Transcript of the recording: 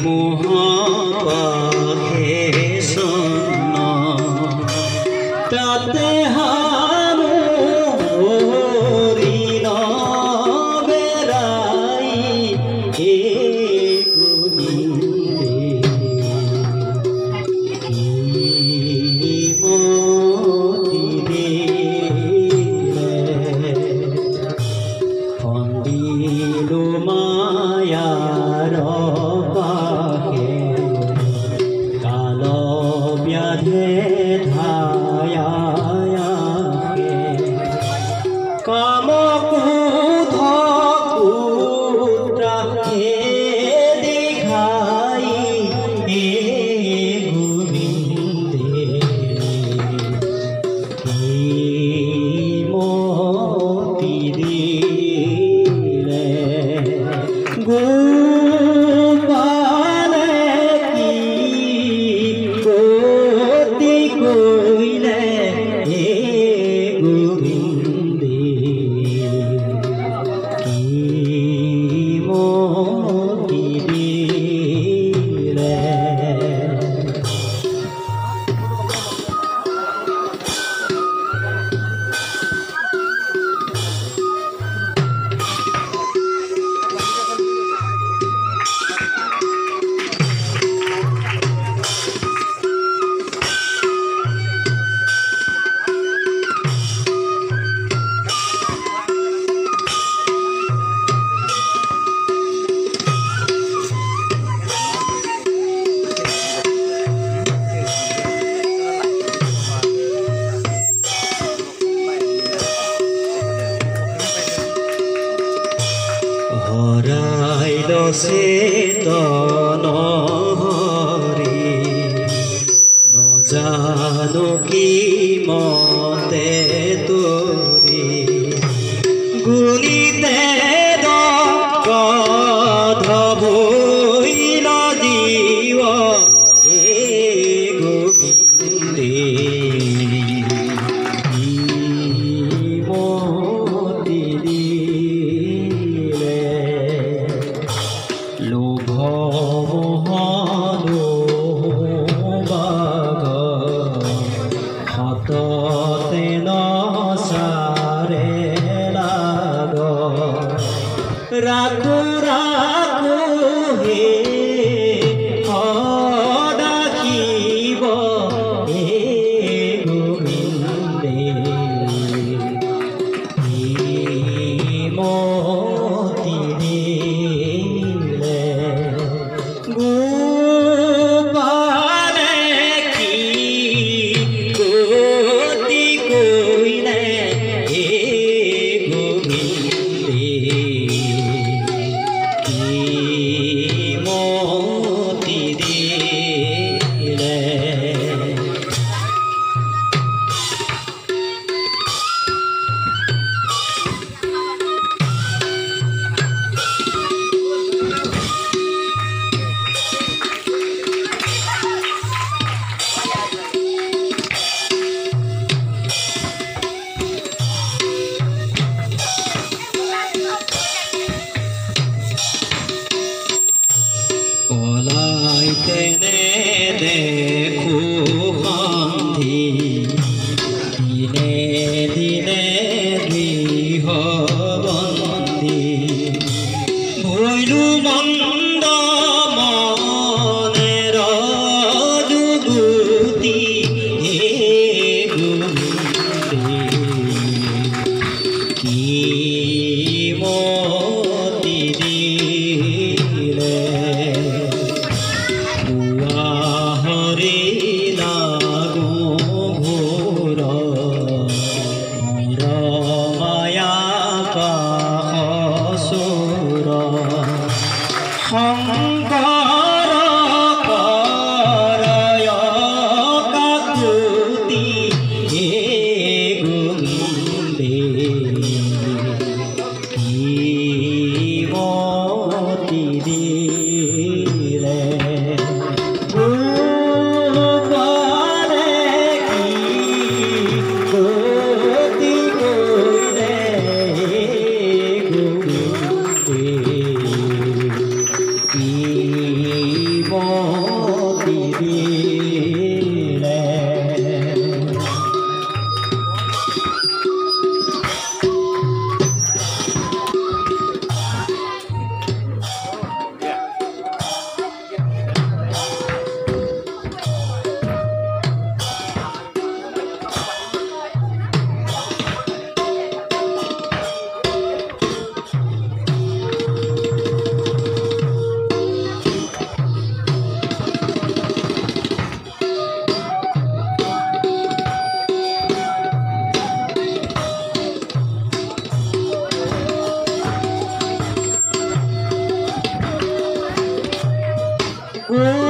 মোহপাহে সন্ন তাতে হানো হরিণ বেড়াই এ ফন্দিলো মায়ার পাহে কাল ব্যাধে ধায়াকে কাম ক্রোধ পুত্রাকে দেখাই এ গোবিন্দে গোপালে কি গতি কইলে হে গোবিন্দে কি মতি দিলে হরাইল চেতন হৰি নজানো কি মতে তোৰি গুণিতে গধ ভৈল জীৱ হে গোবিন্দে লোভ মোহনো বাগ হাততে নচাৰে লাগ ৰাখো ৰাখো হে সদাশিৱ হে গোবিন্দে মতি দিলে গোপালে কি গতি কইলে হে গোবিন্দে কি মতি দিলে পলাইতেনে দেখো সন্ধি দিনে দিনে গৃহবন্দী ভৈলু মন্দ মনের যুগতি হে গোবিন্দে কি মতি দিলে হরি লাগো ঘোর মায়া কাহসুর শঙ্কর করয় কাকুতি হে গোবিন্দে কি মতি দিলে গোপালে কি গতি কইলে হে গোবিন্দে কি मोती दिले Oh